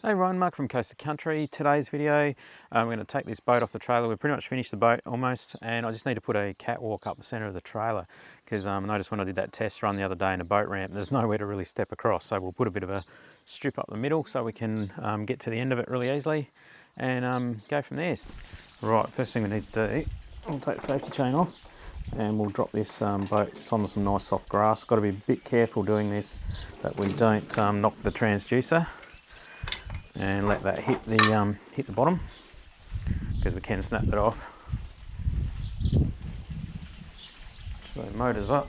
Hey Ryan, Mark from Coast to Country. Today's video, we're going to take this boat off the trailer. We've pretty much finished the boat almost, and I just need to put a catwalk up the centre of the trailer because I noticed when I did that test run the other day in a boat ramp, there's nowhere to really step across. So we'll put a bit of a strip up the middle so we can get to the end of it really easily and go from there. Right, first thing we need to do, we'll take the safety chain off and we'll drop this boat just onto some nice soft grass. Got to be a bit careful doing this that we don't knock the transducer and let that hit the bottom because we can snap that off. So motor's up.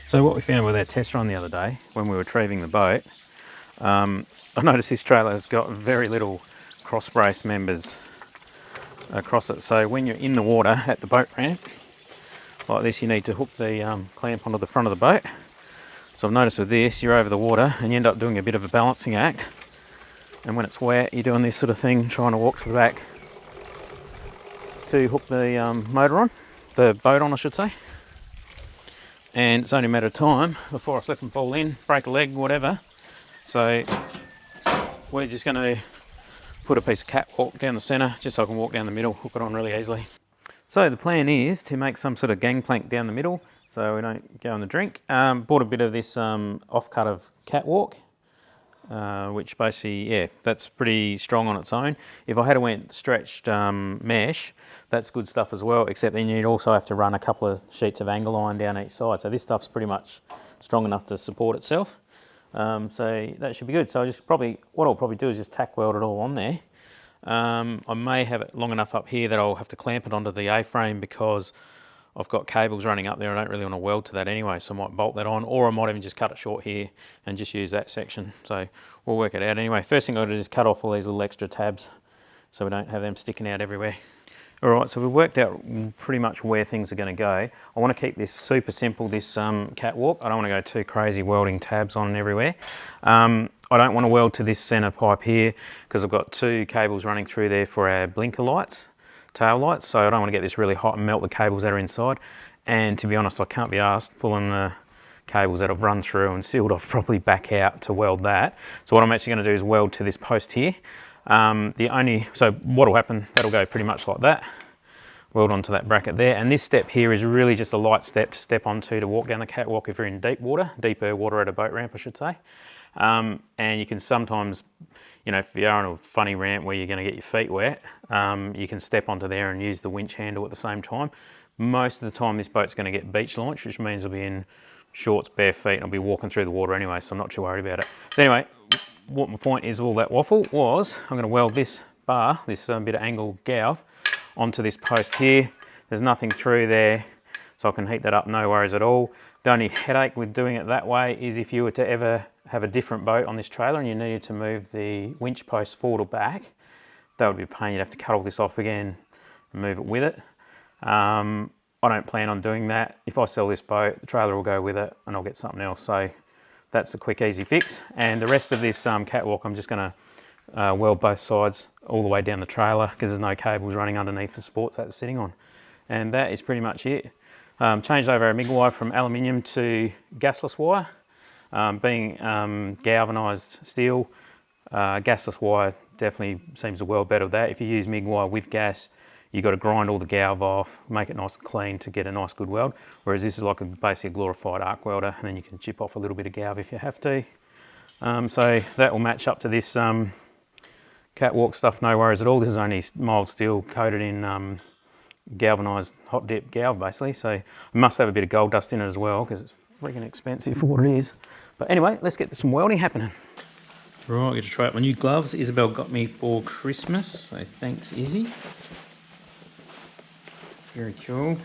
So what we found with our test run the other day when we were retrieving the boat, I noticed this trailer has got very little cross brace members across it. So when you're in the water at the boat ramp like this, you need to hook the clamp onto the front of the boat. So I've noticed with this, you're over the water and you end up doing a bit of a balancing act. And when it's wet, you're doing this sort of thing, trying to walk to the back to hook the motor on, the boat on I should say. And it's only a matter of time before I slip and fall in, break a leg, whatever. So we're just going to put a piece of catwalk down the centre just so I can walk down the middle, hook it on really easily. So the plan is to make some sort of gangplank down the middle so we don't go in the drink. Bought a bit of this offcut of catwalk, which basically, yeah, that's pretty strong on its own. If I had went stretched mesh, that's good stuff as well, except then you'd also have to run a couple of sheets of angle iron down each side. So this stuff's pretty much strong enough to support itself. So that should be good. So what I'll probably do is just tack weld it all on there. I may have it long enough up here that I'll have to clamp it onto the A-frame because I've got cables running up there. I don't really want to weld to that anyway, so I might bolt that on, or I might even just cut it short here and just use that section. So we'll work it out anyway. First thing I'll do is cut off all these little extra tabs so we don't have them sticking out everywhere. All right, so we've worked out pretty much where things are going to go. I want to keep this super simple, this catwalk. I don't want to go too crazy welding tabs on everywhere. I don't want to weld to this centre pipe here because I've got two cables running through there for our blinker lights, tail lights, so I don't want to get this really hot and melt the cables that are inside. And to be honest, I can't be asked pulling the cables that I've run through and sealed off properly back out to weld that. So what I'm actually going to do is weld to this post here. So what will happen, that'll go pretty much like that. Weld onto that bracket there, and this step here is really just a light step to step onto to walk down the catwalk if you're in deeper water at a boat ramp I should say. And you can sometimes, if you are on a funny ramp where you're going to get your feet wet, you can step onto there and use the winch handle at the same time. Most of the time this boat's going to get beach launched, which means I'll be in shorts, bare feet, and I'll be walking through the water anyway, so I'm not too worried about it. So anyway, what my point is, all that waffle was, I'm going to weld this bar, this bit of angle galv, onto this post here. There's nothing through there, so I can heat that up, no worries at all. The only headache with doing it that way is if you were to ever have a different boat on this trailer and you needed to move the winch post forward or back, that would be a pain. You'd have to cut all this off again and move it with it. I don't plan on doing that. If I sell this boat, the trailer will go with it and I'll get something else. So that's a quick, easy fix. And the rest of this catwalk, I'm just going to weld both sides all the way down the trailer because there's no cables running underneath the supports that it's sitting on. And that is pretty much it. Changed over a MIG wire from aluminium to gasless wire. Being galvanised steel, gasless wire definitely seems to weld better with that. If you use MIG wire with gas, you've got to grind all the galv off, make it nice and clean to get a nice good weld. Whereas this is like basically a glorified arc welder, and then you can chip off a little bit of galv if you have to. So that will match up to this catwalk stuff, no worries at all. This is only mild steel coated in galvanised hot dip galv basically, so it must have a bit of gold dust in it as well because it's freaking expensive for what it is. But anyway, let's get some welding happening. Right, I get to try out my new gloves. Isabel got me for Christmas, so thanks Izzy. Very cool.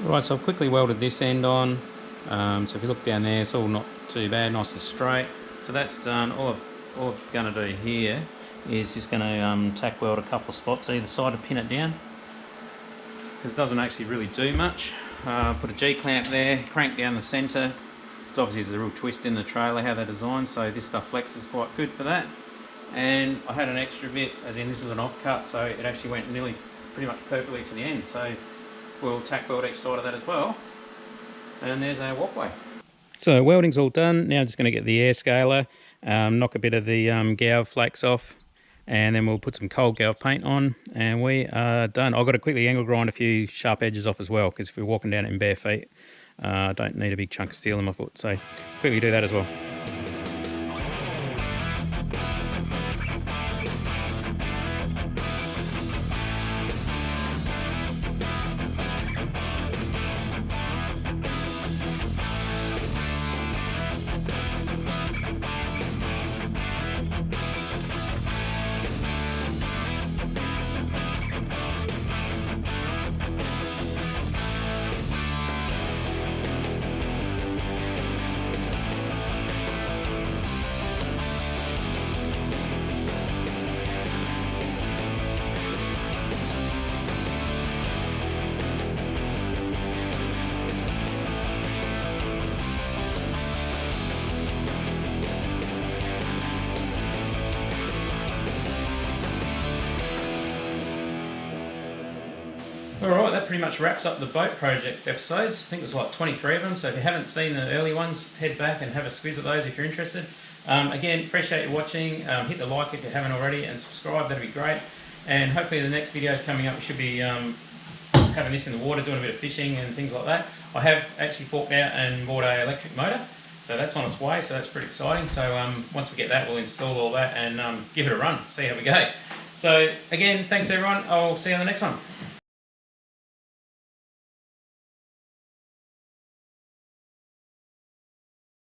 Right, so I've quickly welded this end on. So if you look down there, it's all not too bad, nice and straight. So that's done. All I'm going to do here is just going to tack weld a couple of spots either side to pin it down, because it doesn't actually really do much. Put a G-clamp there, crank down the centre. It's obviously there's a real twist in the trailer how they're designed, so this stuff flexes quite good for that. And I had an extra bit, as in this was an offcut, so it actually went nearly pretty much perfectly to the end. So we'll tack weld each side of that as well. And there's our walkway. So welding's all done. Now I'm just going to get the air scaler, knock a bit of the galv flakes off, and then we'll put some cold galv paint on, and we are done. I've got to quickly angle grind a few sharp edges off as well, because if we're walking down it in bare feet, I don't need a big chunk of steel in my foot. So quickly do that as well. Alright, that pretty much wraps up the boat project episodes. I think there's like 23 of them, so if you haven't seen the early ones, head back and have a squiz at those if you're interested. Again, appreciate you watching. Hit the like if you haven't already, and subscribe, that'd be great. And hopefully the next videos coming up, we should be having this in the water, doing a bit of fishing and things like that. I have actually forked out and bought an electric motor, so that's on its way, so that's pretty exciting. So once we get that, we'll install all that and give it a run, see how we go. So again, thanks everyone, I'll see you on the next one.